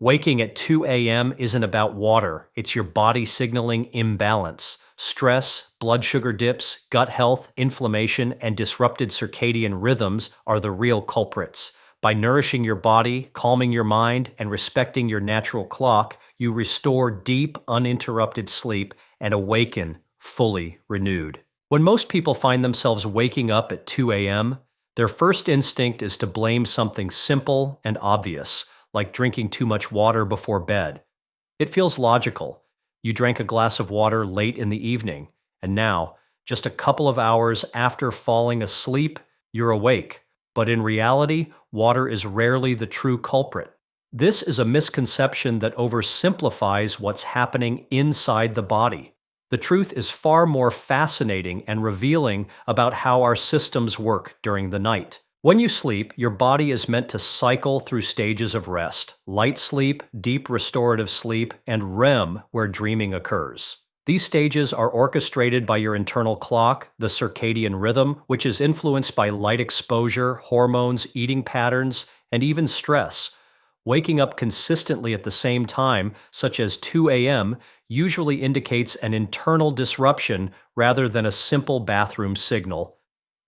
Waking at 2 a.m. isn't about water, it's your body signaling imbalance. Stress, blood sugar dips, gut health, inflammation, and disrupted circadian rhythms are the real culprits. By nourishing your body, calming your mind, and respecting your natural clock, you restore deep, uninterrupted sleep and awaken fully renewed. When most people find themselves waking up at 2 a.m., their first instinct is to blame something simple and obvious, like drinking too much water before bed. It feels logical. You drank a glass of water late in the evening, and now, just a couple of hours after falling asleep, you're awake. But in reality, water is rarely the true culprit. This is a misconception that oversimplifies what's happening inside the body. The truth is far more fascinating and revealing about how our systems work during the night. When you sleep, your body is meant to cycle through stages of rest: light sleep, deep restorative sleep, and REM, where dreaming occurs. These stages are orchestrated by your internal clock, the circadian rhythm, which is influenced by light exposure, hormones, eating patterns, and even stress. Waking up consistently at the same time, such as 2 a.m., usually indicates an internal disruption rather than a simple bathroom signal.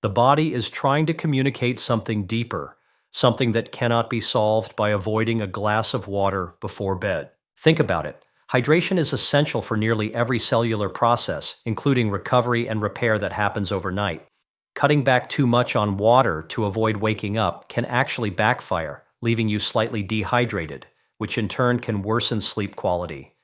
The body is trying to communicate something deeper, something that cannot be solved by avoiding a glass of water before bed. Think about it. Hydration is essential for nearly every cellular process, including recovery and repair that happens overnight. Cutting back too much on water to avoid waking up can actually backfire, leaving you slightly dehydrated, which in turn can worsen sleep quality.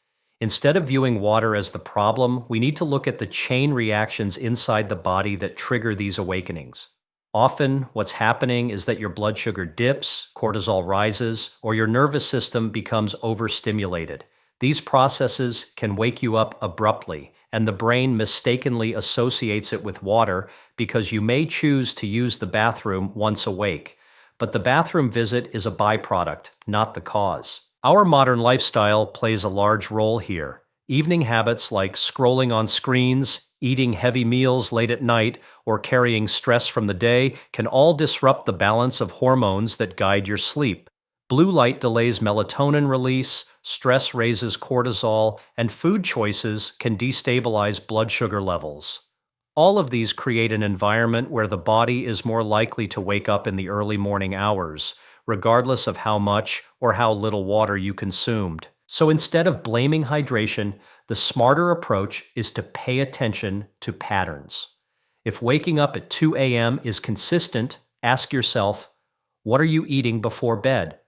Instead of viewing water as the problem, we need to look at the chain reactions inside the body that trigger these awakenings. Often, what's happening is that your blood sugar dips, cortisol rises, or your nervous system becomes overstimulated. These processes can wake you up abruptly, and the brain mistakenly associates it with water because you may choose to use the bathroom once awake. But the bathroom visit is a byproduct, not the cause. Our modern lifestyle plays a large role here. Evening habits like scrolling on screens, eating heavy meals late at night, or carrying stress from the day can all disrupt the balance of hormones that guide your sleep. Blue light delays melatonin release, stress raises cortisol, and food choices can destabilize blood sugar levels. All of these create an environment where the body is more likely to wake up in the early morning hours, regardless of how much or how little water you consumed. So instead of blaming hydration, the smarter approach is to pay attention to patterns. If waking up at 2 a.m. is consistent, ask yourself, what are you eating before bed?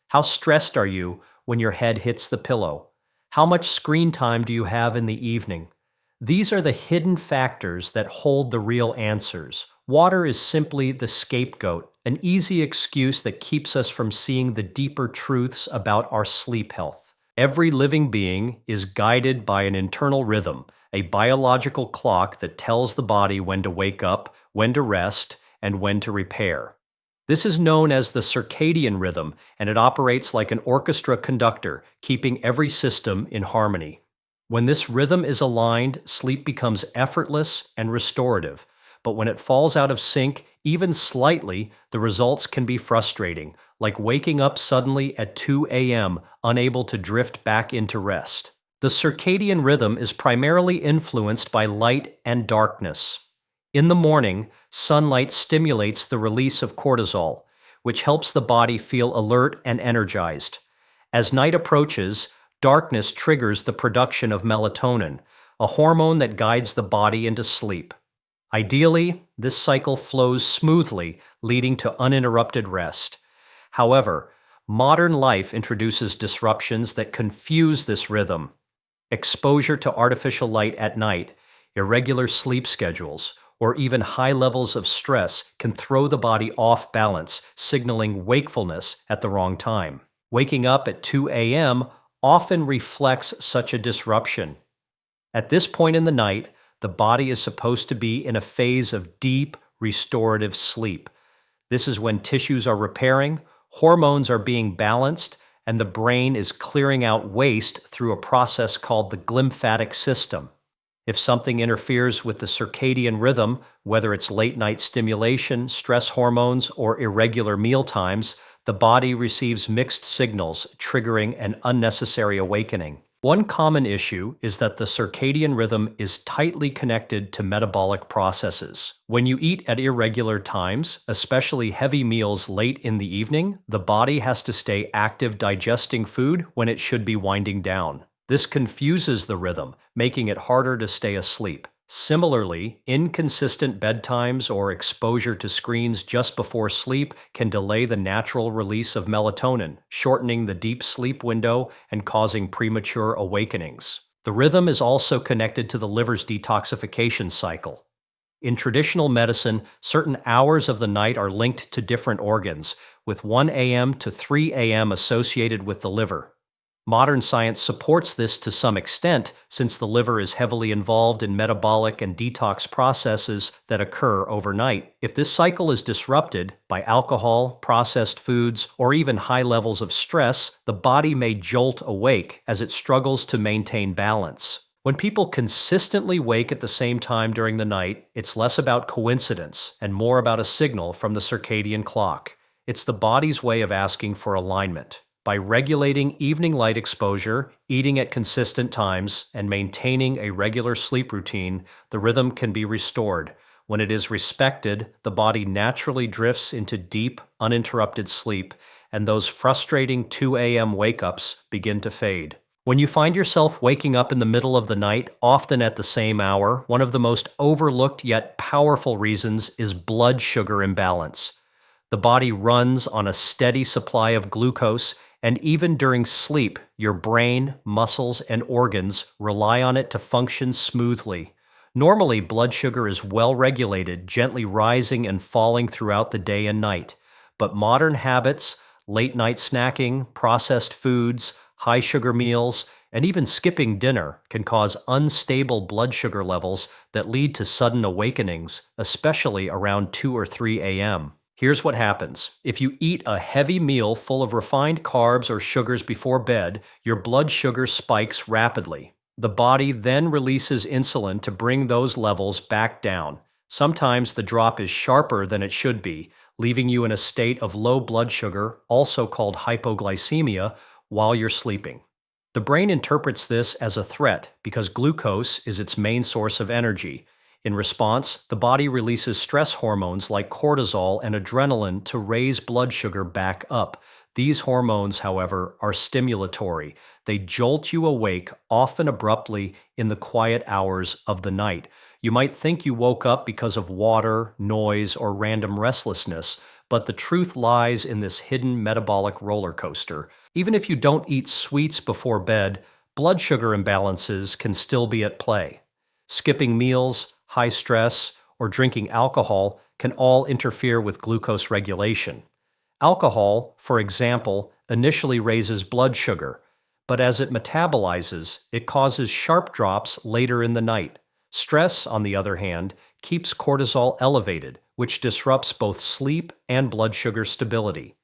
How stressed are you when your head hits the pillow? How much screen time do you have in the evening? These are the hidden factors that hold the real answers. Water is simply the scapegoat, an easy excuse that keeps us from seeing the deeper truths about our sleep health. Every living being is guided by an internal rhythm, a biological clock that tells the body when to wake up, when to rest, and when to repair. This is known as the circadian rhythm, and it operates like an orchestra conductor, keeping every system in harmony. When this rhythm is aligned, sleep becomes effortless and restorative. But when it falls out of sync, even slightly, the results can be frustrating, like waking up suddenly at 2 a.m., unable to drift back into rest. The circadian rhythm is primarily influenced by light and darkness. In the morning, sunlight stimulates the release of cortisol, which helps the body feel alert and energized. As night approaches, darkness triggers the production of melatonin, a hormone that guides the body into sleep. Ideally, this cycle flows smoothly, leading to uninterrupted rest. However, modern life introduces disruptions that confuse this rhythm. Exposure to artificial light at night, irregular sleep schedules, or even high levels of stress can throw the body off balance, signaling wakefulness at the wrong time. Waking up at 2 a.m. often reflects such a disruption. At this point in the night, the body is supposed to be in a phase of deep, restorative sleep. This is when tissues are repairing, hormones are being balanced, and the brain is clearing out waste through a process called the glymphatic system. If something interferes with the circadian rhythm, whether it's late-night stimulation, stress hormones, or irregular meal times, The body receives mixed signals, triggering an unnecessary awakening. One common issue is that the circadian rhythm is tightly connected to metabolic processes. When you eat at irregular times, especially heavy meals late in the evening, the body has to stay active digesting food when it should be winding down. This confuses the rhythm, making it harder to stay asleep. Similarly, inconsistent bedtimes or exposure to screens just before sleep can delay the natural release of melatonin, shortening the deep sleep window and causing premature awakenings. The rhythm is also connected to the liver's detoxification cycle. In traditional medicine, certain hours of the night are linked to different organs, with 1 a.m. to 3 a.m. associated with the liver. Modern science supports this to some extent, since the liver is heavily involved in metabolic and detox processes that occur overnight. If this cycle is disrupted by alcohol, processed foods, or even high levels of stress, the body may jolt awake as it struggles to maintain balance. When people consistently wake at the same time during the night, it's less about coincidence and more about a signal from the circadian clock. It's the body's way of asking for alignment. By regulating evening light exposure, eating at consistent times, and maintaining a regular sleep routine, the rhythm can be restored. When it is respected, the body naturally drifts into deep, uninterrupted sleep, and those frustrating 2 a.m. wake-ups begin to fade. When you find yourself waking up in the middle of the night, often at the same hour, one of the most overlooked yet powerful reasons is blood sugar imbalance. The body runs on a steady supply of glucose, and even during sleep, your brain, muscles, and organs rely on it to function smoothly. Normally, blood sugar is well regulated, gently rising and falling throughout the day and night. But modern habits, late night snacking, processed foods, high sugar meals, and even skipping dinner can cause unstable blood sugar levels that lead to sudden awakenings, especially around 2 or 3 a.m. Here's what happens. If you eat a heavy meal full of refined carbs or sugars before bed, your blood sugar spikes rapidly. The body then releases insulin to bring those levels back down. Sometimes the drop is sharper than it should be, leaving you in a state of low blood sugar, also called hypoglycemia, while you're sleeping. The brain interprets this as a threat because glucose is its main source of energy. In response, the body releases stress hormones like cortisol and adrenaline to raise blood sugar back up. These hormones, however, are stimulatory. They jolt you awake, often abruptly, in the quiet hours of the night. You might think you woke up because of water, noise, or random restlessness, but the truth lies in this hidden metabolic roller coaster. Even if you don't eat sweets before bed, blood sugar imbalances can still be at play. Skipping meals, high stress, or drinking alcohol can all interfere with glucose regulation. Alcohol, for example, initially raises blood sugar, but as it metabolizes, it causes sharp drops later in the night. Stress, on the other hand, keeps cortisol elevated, which disrupts both sleep and blood sugar stability.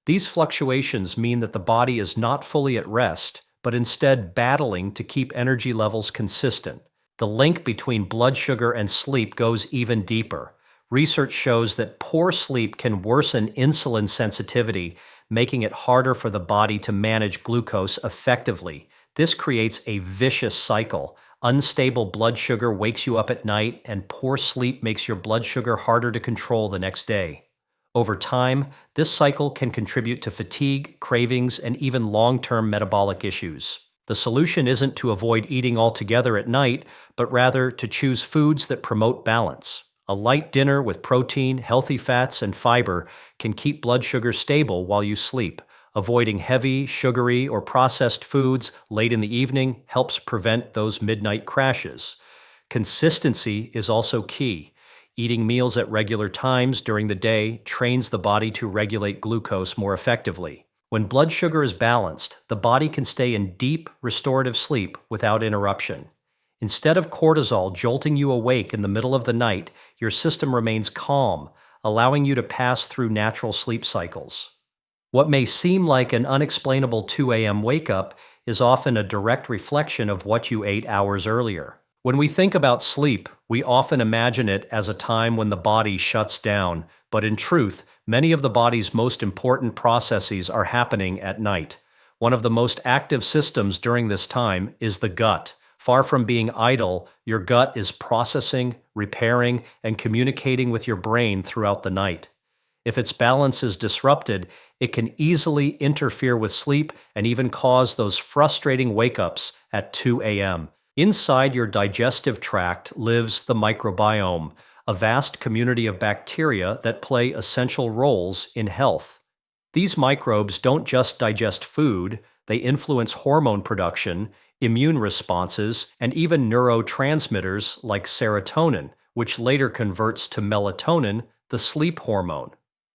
These fluctuations mean that the body is not fully at rest, but instead battling to keep energy levels consistent. The link between blood sugar and sleep goes even deeper. Research shows that poor sleep can worsen insulin sensitivity, making it harder for the body to manage glucose effectively. This creates a vicious cycle. Unstable blood sugar wakes you up at night, and poor sleep makes your blood sugar harder to control the next day. Over time, this cycle can contribute to fatigue, cravings, and even long-term metabolic issues. The solution isn't to avoid eating altogether at night, but rather to choose foods that promote balance. A light dinner with protein, healthy fats, and fiber can keep blood sugar stable while you sleep. Avoiding heavy, sugary, or processed foods late in the evening helps prevent those midnight crashes. Consistency is also key. Eating meals at regular times during the day trains the body to regulate glucose more effectively. When blood sugar is balanced, the body can stay in deep, restorative sleep without interruption. Instead of cortisol jolting you awake in the middle of the night, your system remains calm, allowing you to pass through natural sleep cycles. What may seem like an unexplainable 2 a.m. wake-up is often a direct reflection of what you ate hours earlier. When we think about sleep, we often imagine it as a time when the body shuts down, but in truth, Many of the body's most important processes are happening at night. One of the most active systems during this time is the gut. Far from being idle, your gut is processing, repairing, and communicating with your brain throughout the night. If its balance is disrupted, it can easily interfere with sleep and even cause those frustrating wake-ups at 2 a.m. Inside your digestive tract lives the microbiome, a vast community of bacteria that play essential roles in health. These microbes don't just digest food, they influence hormone production, immune responses, and even neurotransmitters like serotonin, which later converts to melatonin, the sleep hormone.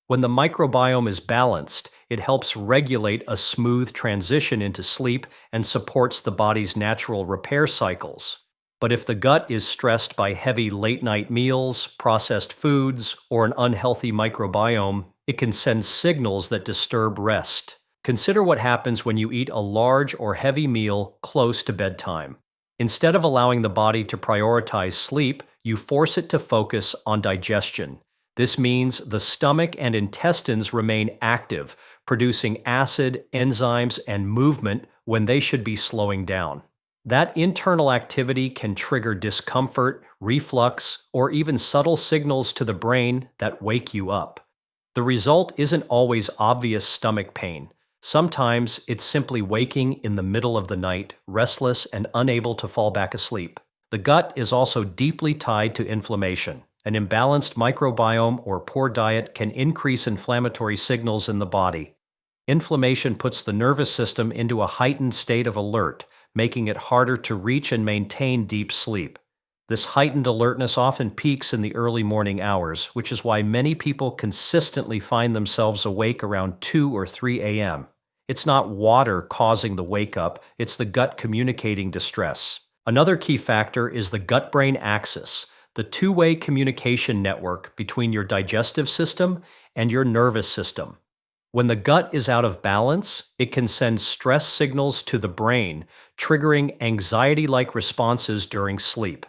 When the microbiome is balanced, it helps regulate a smooth transition into sleep and supports the body's natural repair cycles. But if the gut is stressed by heavy late-night meals, processed foods, or an unhealthy microbiome, it can send signals that disturb rest. Consider what happens when you eat a large or heavy meal close to bedtime. Instead of allowing the body to prioritize sleep, you force it to focus on digestion. This means the stomach and intestines remain active, producing acid, enzymes, and movement when they should be slowing down. That internal activity can trigger discomfort, reflux, or even subtle signals to the brain that wake you up. The result isn't always obvious stomach pain. Sometimes it's simply waking in the middle of the night, restless and unable to fall back asleep. The gut is also deeply tied to inflammation. An imbalanced microbiome or poor diet can increase inflammatory signals in the body. Inflammation puts the nervous system into a heightened state of alert, making it harder to reach and maintain deep sleep. This heightened alertness often peaks in the early morning hours, which is why many people consistently find themselves awake around 2 or 3 a.m. It's not water causing the wake-up, it's the gut communicating distress. Another key factor is the gut-brain axis, the two-way communication network between your digestive system and your nervous system. When the gut is out of balance, it can send stress signals to the brain, triggering anxiety-like responses during sleep.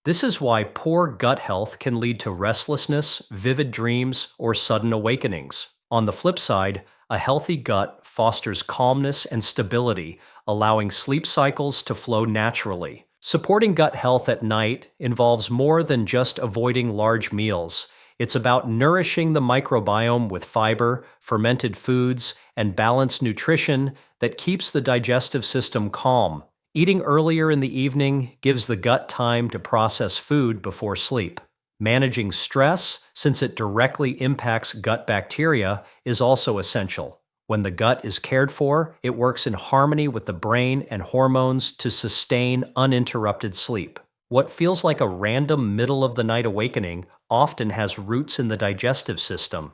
This is why poor gut health can lead to restlessness, vivid dreams, or sudden awakenings. On the flip side, a healthy gut fosters calmness and stability, allowing sleep cycles to flow naturally. Supporting gut health at night involves more than just avoiding large meals. It's about nourishing the microbiome with fiber, fermented foods, and balanced nutrition that keeps the digestive system calm. Eating earlier in the evening gives the gut time to process food before sleep. Managing stress, since it directly impacts gut bacteria, is also essential. When the gut is cared for, it works in harmony with the brain and hormones to sustain uninterrupted sleep. What feels like a random middle-of-the-night awakening often has roots in the digestive system.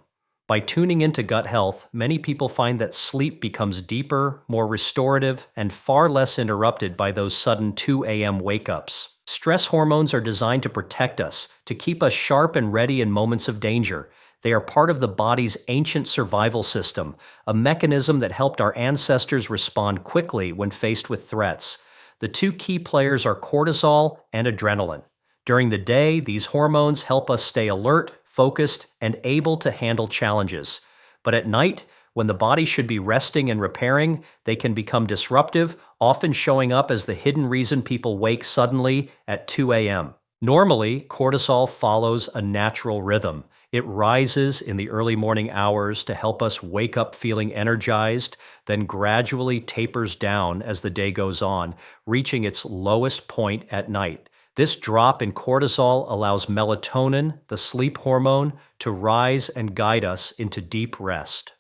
By tuning into gut health, many people find that sleep becomes deeper, more restorative, and far less interrupted by those sudden 2 a.m. wake-ups. Stress hormones are designed to protect us, to keep us sharp and ready in moments of danger. They are part of the body's ancient survival system, a mechanism that helped our ancestors respond quickly when faced with threats. The two key players are cortisol and adrenaline. During the day, these hormones help us stay alert, focused, and able to handle challenges. But at night, when the body should be resting and repairing, they can become disruptive, often showing up as the hidden reason people wake suddenly at 2 a.m. Normally, cortisol follows a natural rhythm. It rises in the early morning hours to help us wake up feeling energized, then gradually tapers down as the day goes on, reaching its lowest point at night. This drop in cortisol allows melatonin, the sleep hormone, to rise and guide us into deep rest.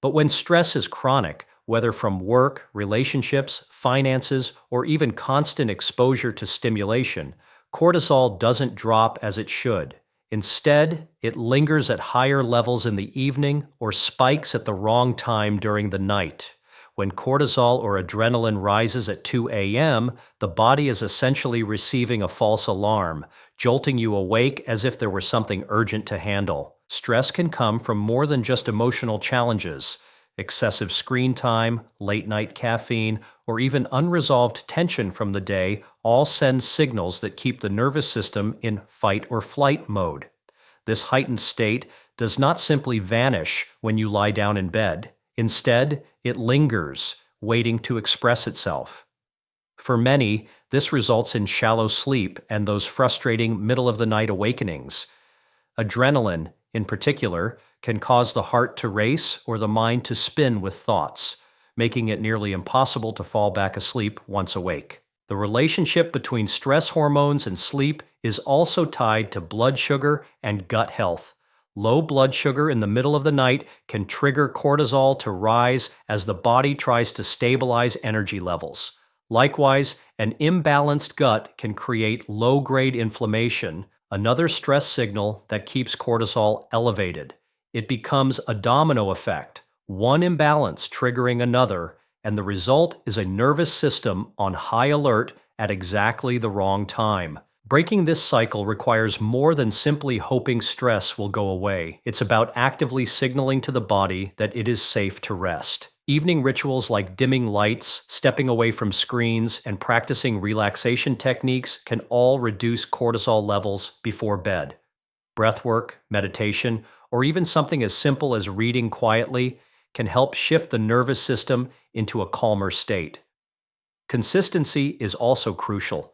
But when stress is chronic, whether from work, relationships, finances, or even constant exposure to stimulation, cortisol doesn't drop as it should. Instead, it lingers at higher levels in the evening or spikes at the wrong time during the night. When cortisol or adrenaline rises at 2 a.m., the body is essentially receiving a false alarm, jolting you awake as if there were something urgent to handle. Stress can come from more than just emotional challenges. Excessive screen time, late-night caffeine, or even unresolved tension from the day all send signals that keep the nervous system in fight-or-flight mode. This heightened state does not simply vanish when you lie down in bed. Instead, it lingers, waiting to express itself. For many, this results in shallow sleep and those frustrating middle of the night awakenings. Adrenaline, in particular, can cause the heart to race or the mind to spin with thoughts, making it nearly impossible to fall back asleep once awake. The relationship between stress hormones and sleep is also tied to blood sugar and gut health. Low blood sugar in the middle of the night can trigger cortisol to rise as the body tries to stabilize energy levels. Likewise, an imbalanced gut can create low-grade inflammation, another stress signal that keeps cortisol elevated. It becomes a domino effect, one imbalance triggering another, and the result is a nervous system on high alert at exactly the wrong time. Breaking this cycle requires more than simply hoping stress will go away. It's about actively signaling to the body that it is safe to rest. Evening rituals like dimming lights, stepping away from screens, and practicing relaxation techniques can all reduce cortisol levels before bed. Breathwork, meditation, or even something as simple as reading quietly can help shift the nervous system into a calmer state. Consistency is also crucial.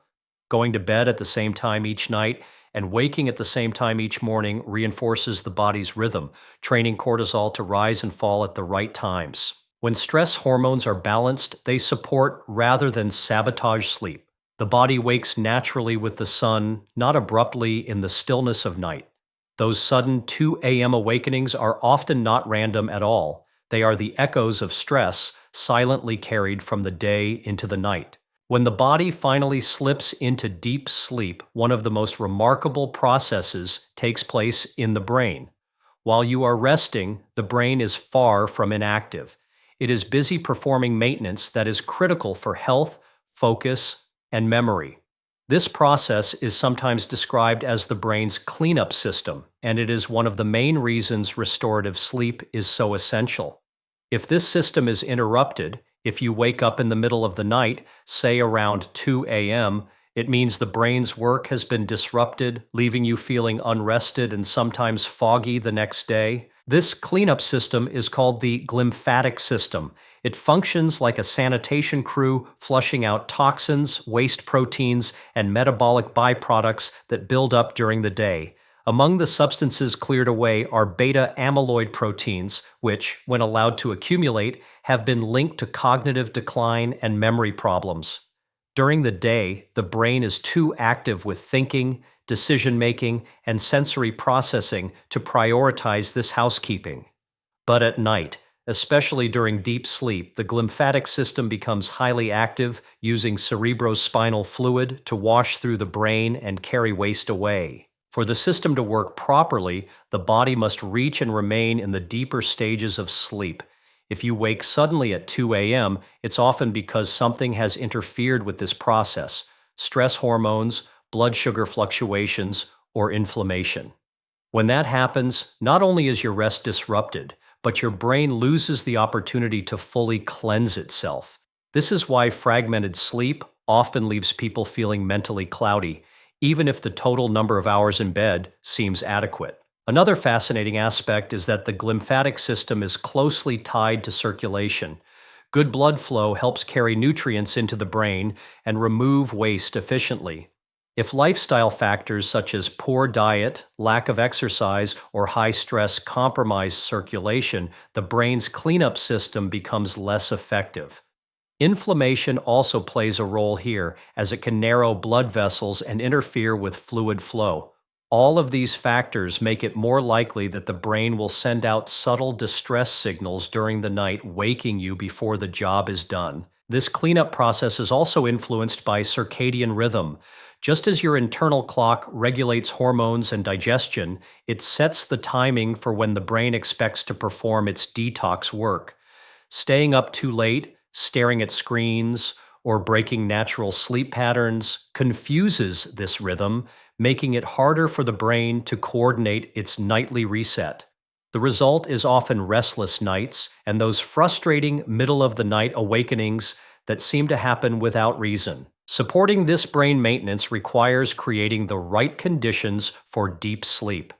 Going to bed at the same time each night and waking at the same time each morning reinforces the body's rhythm, training cortisol to rise and fall at the right times. When stress hormones are balanced, they support rather than sabotage sleep. The body wakes naturally with the sun, not abruptly in the stillness of night. Those sudden 2 a.m. awakenings are often not random at all. They are the echoes of stress silently carried from the day into the night. When the body finally slips into deep sleep, one of the most remarkable processes takes place in the brain. While you are resting, the brain is far from inactive. It is busy performing maintenance that is critical for health, focus, and memory. This process is sometimes described as the brain's cleanup system, and it is one of the main reasons restorative sleep is so essential. If this system is interrupted, if you wake up in the middle of the night, say around 2 a.m., it means the brain's work has been disrupted, leaving you feeling unrested and sometimes foggy the next day. This cleanup system is called the glymphatic system. It functions like a sanitation crew, flushing out toxins, waste proteins, and metabolic byproducts that build up during the day. Among the substances cleared away are beta amyloid proteins, which, when allowed to accumulate, have been linked to cognitive decline and memory problems. During the day, the brain is too active with thinking, decision-making, and sensory processing to prioritize this housekeeping. But at night, especially during deep sleep, the glymphatic system becomes highly active, using cerebrospinal fluid to wash through the brain and carry waste away. For the system to work properly, the body must reach and remain in the deeper stages of sleep. If you wake suddenly at 2 a.m., it's often because something has interfered with this process: stress hormones, blood sugar fluctuations, or inflammation. When that happens, not only is your rest disrupted, but your brain loses the opportunity to fully cleanse itself. This is why fragmented sleep often leaves people feeling mentally cloudy, even if the total number of hours in bed seems adequate. Another fascinating aspect is that the glymphatic system is closely tied to circulation. Good blood flow helps carry nutrients into the brain and remove waste efficiently. If lifestyle factors such as poor diet, lack of exercise, or high stress compromise circulation, the brain's cleanup system becomes less effective. Inflammation also plays a role here, as it can narrow blood vessels and interfere with fluid flow. All of these factors make it more likely that the brain will send out subtle distress signals during the night, waking you before the job is done. This cleanup process is also influenced by circadian rhythm. Just as your internal clock regulates hormones and digestion, it sets the timing for when the brain expects to perform its detox work. Staying up too late, staring at screens, or breaking natural sleep patterns confuses this rhythm, making it harder for the brain to coordinate its nightly reset. The result is often restless nights and those frustrating middle-of-the-night awakenings that seem to happen without reason. Supporting this brain maintenance requires creating the right conditions for deep sleep.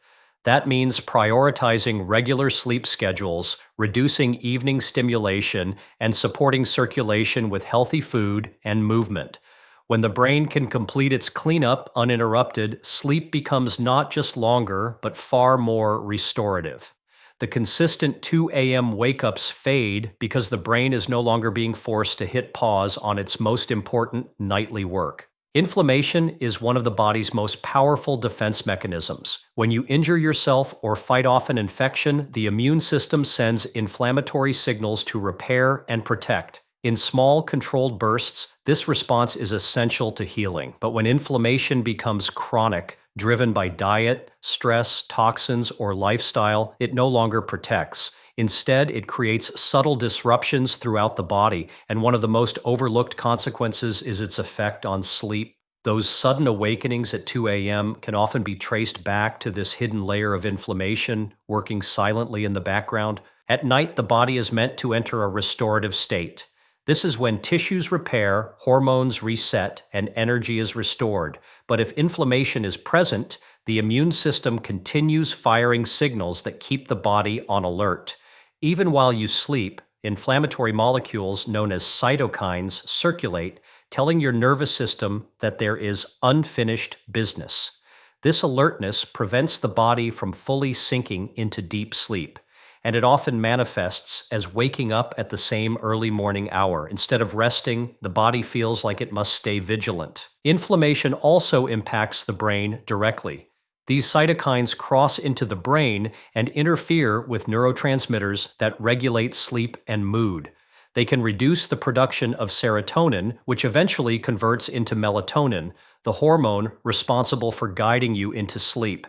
That means prioritizing regular sleep schedules, reducing evening stimulation, and supporting circulation with healthy food and movement. When the brain can complete its cleanup uninterrupted, sleep becomes not just longer, but far more restorative. The consistent 2 a.m. wake ups fade because the brain is no longer being forced to hit pause on its most important nightly work. Inflammation is one of the body's most powerful defense mechanisms. When you injure yourself or fight off an infection, the immune system sends inflammatory signals to repair and protect. In small, controlled bursts, this response is essential to healing. But when inflammation becomes chronic, driven by diet, stress, toxins, or lifestyle, it no longer protects. Instead, it creates subtle disruptions throughout the body, and one of the most overlooked consequences is its effect on sleep. Those sudden awakenings at 2 a.m. can often be traced back to this hidden layer of inflammation working silently in the background. At night, the body is meant to enter a restorative state. This is when tissues repair, hormones reset, and energy is restored. But if inflammation is present, the immune system continues firing signals that keep the body on alert. Even while you sleep, inflammatory molecules known as cytokines circulate, telling your nervous system that there is unfinished business. This alertness prevents the body from fully sinking into deep sleep, and it often manifests as waking up at the same early morning hour. Instead of resting, the body feels like it must stay vigilant. Inflammation also impacts the brain directly. These cytokines cross into the brain and interfere with neurotransmitters that regulate sleep and mood. They can reduce the production of serotonin, which eventually converts into melatonin, the hormone responsible for guiding you into sleep.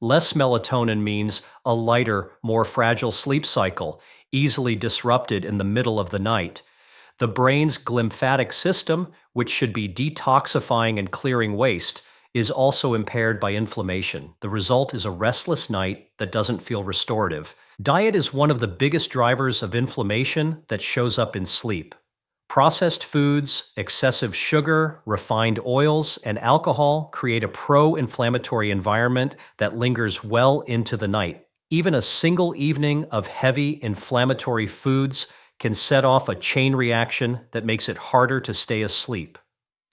Less melatonin means a lighter, more fragile sleep cycle, easily disrupted in the middle of the night. The brain's glymphatic system, which should be detoxifying and clearing waste, is also impaired by inflammation. The result is a restless night that doesn't feel restorative. Diet is one of the biggest drivers of inflammation that shows up in sleep. Processed foods, excessive sugar, refined oils, and alcohol create a pro-inflammatory environment that lingers well into the night. Even a single evening of heavy inflammatory foods can set off a chain reaction that makes it harder to stay asleep.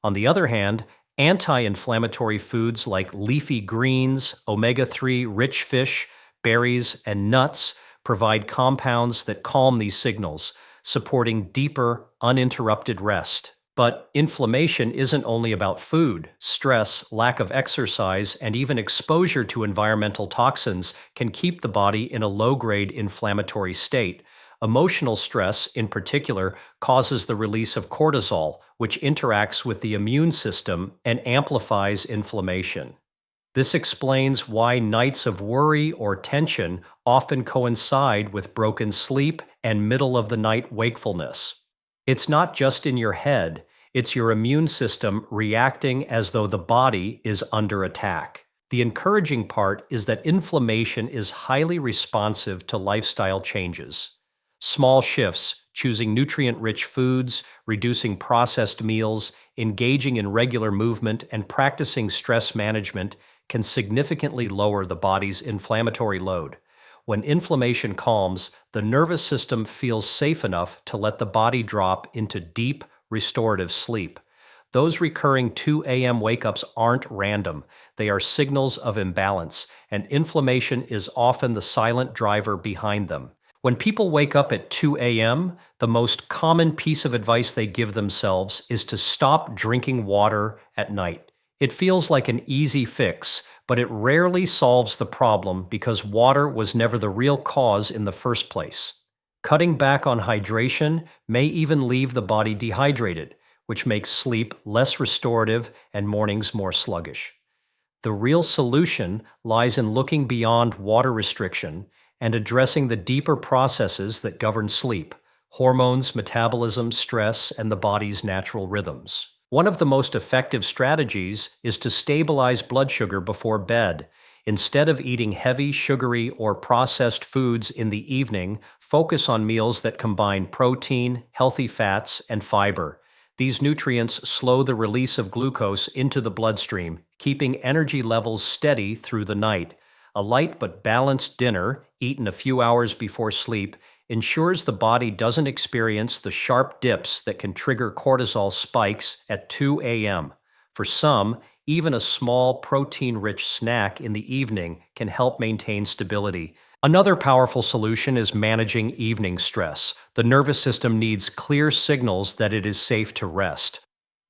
On the other hand, anti-inflammatory foods like leafy greens, omega-3 rich fish, berries, and nuts provide compounds that calm these signals, supporting deeper, uninterrupted rest. But inflammation isn't only about food. Stress, lack of exercise, and even exposure to environmental toxins can keep the body in a low-grade inflammatory state. Emotional stress, in particular, causes the release of cortisol, which interacts with the immune system and amplifies inflammation. This explains why nights of worry or tension often coincide with broken sleep and middle-of-the-night wakefulness. It's not just in your head, it's your immune system reacting as though the body is under attack. The encouraging part is that inflammation is highly responsive to lifestyle changes. Small shifts, choosing nutrient-rich foods, reducing processed meals, engaging in regular movement, and practicing stress management can significantly lower the body's inflammatory load. When inflammation calms, the nervous system feels safe enough to let the body drop into deep, restorative sleep. Those recurring 2 a.m. wake-ups aren't random. They are signals of imbalance, and inflammation is often the silent driver behind them. When people wake up at 2 a.m., the most common piece of advice they give themselves is to stop drinking water at night. It feels like an easy fix, but it rarely solves the problem because water was never the real cause in the first place. Cutting back on hydration may even leave the body dehydrated, which makes sleep less restorative and mornings more sluggish. The real solution lies in looking beyond water restriction and addressing the deeper processes that govern sleep: hormones, metabolism, stress, and the body's natural rhythms. One of the most effective strategies is to stabilize blood sugar before bed. Instead of eating heavy, sugary, or processed foods in the evening, focus on meals that combine protein, healthy fats, and fiber. These nutrients slow the release of glucose into the bloodstream, keeping energy levels steady through the night. A light but balanced dinner, eaten a few hours before sleep, ensures the body doesn't experience the sharp dips that can trigger cortisol spikes at 2 a.m. For some, even a small protein rich snack in the evening can help maintain stability. Another powerful solution is managing evening stress. The nervous system needs clear signals that it is safe to rest.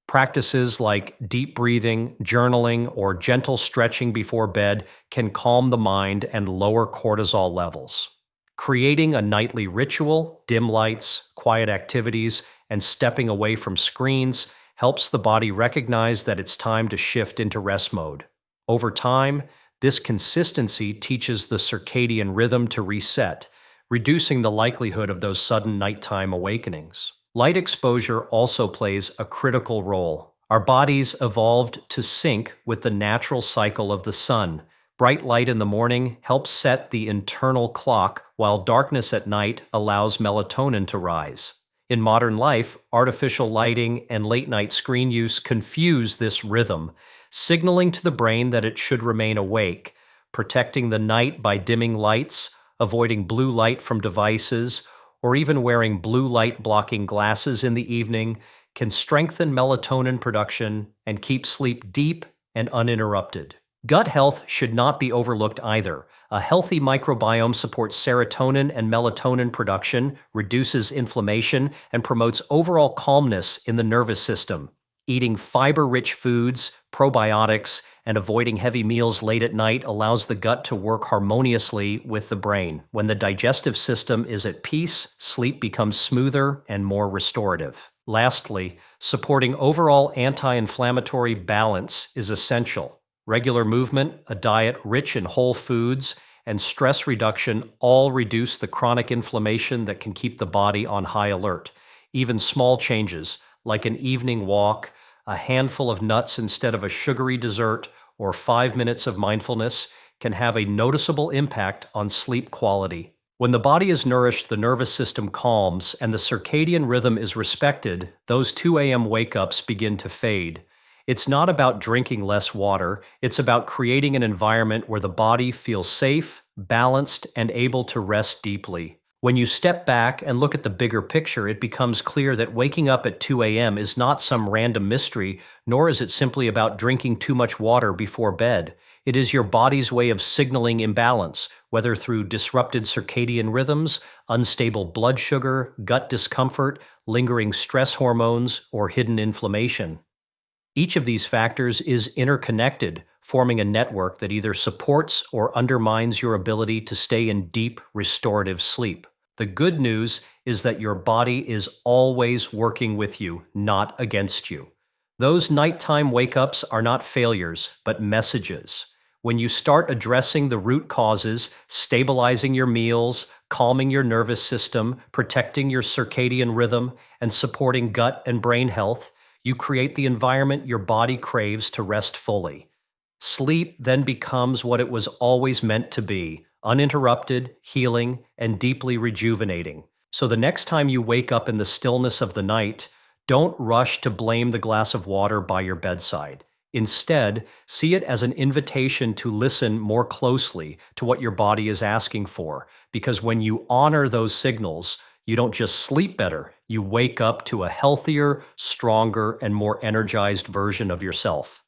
Practices like deep breathing, journaling, or gentle stretching before bed can calm the mind and lower cortisol levels. Creating a nightly ritual, dim lights, quiet activities, and stepping away from screens helps the body recognize that it's time to shift into rest mode. Over time, this consistency teaches the circadian rhythm to reset, reducing the likelihood of those sudden nighttime awakenings. Light exposure also plays a critical role. Our bodies evolved to sync with the natural cycle of the sun. Bright light in the morning helps set the internal clock, while darkness at night allows melatonin to rise. In modern life, artificial lighting and late-night screen use confuse this rhythm, signaling to the brain that it should remain awake. Protecting the night by dimming lights, avoiding blue light from devices, or even wearing blue light blocking glasses in the evening can strengthen melatonin production and keep sleep deep and uninterrupted. Gut health should not be overlooked either. A healthy microbiome supports serotonin and melatonin production, reduces inflammation, and promotes overall calmness in the nervous system. Eating fiber-rich foods, probiotics, and avoiding heavy meals late at night allows the gut to work harmoniously with the brain. When the digestive system is at peace, sleep becomes smoother and more restorative. Lastly, supporting overall anti-inflammatory balance is essential. Regular movement, a diet rich in whole foods, and stress reduction all reduce the chronic inflammation that can keep the body on high alert. Even small changes, like an evening walk, a handful of nuts instead of a sugary dessert, or 5 minutes of mindfulness, can have a noticeable impact on sleep quality. When the body is nourished, the nervous system calms, and the circadian rhythm is respected, those 2 a.m. wake-ups begin to fade. It's not about drinking less water, it's about creating an environment where the body feels safe, balanced, and able to rest deeply. When you step back and look at the bigger picture, it becomes clear that waking up at 2 a.m. is not some random mystery, nor is it simply about drinking too much water before bed. It is your body's way of signaling imbalance, whether through disrupted circadian rhythms, unstable blood sugar, gut discomfort, lingering stress hormones, or hidden inflammation. Each of these factors is interconnected, forming a network that either supports or undermines your ability to stay in deep, restorative sleep. The good news is that your body is always working with you, not against you. Those nighttime wake-ups are not failures, but messages. When you start addressing the root causes, stabilizing your meals, calming your nervous system, protecting your circadian rhythm, and supporting gut and brain health, you create the environment your body craves to rest fully. Sleep then becomes what it was always meant to be: uninterrupted, healing, and deeply rejuvenating. So the next time you wake up in the stillness of the night, don't rush to blame the glass of water by your bedside. Instead, see it as an invitation to listen more closely to what your body is asking for, because when you honor those signals, you don't just sleep better, you wake up to a healthier, stronger, and more energized version of yourself.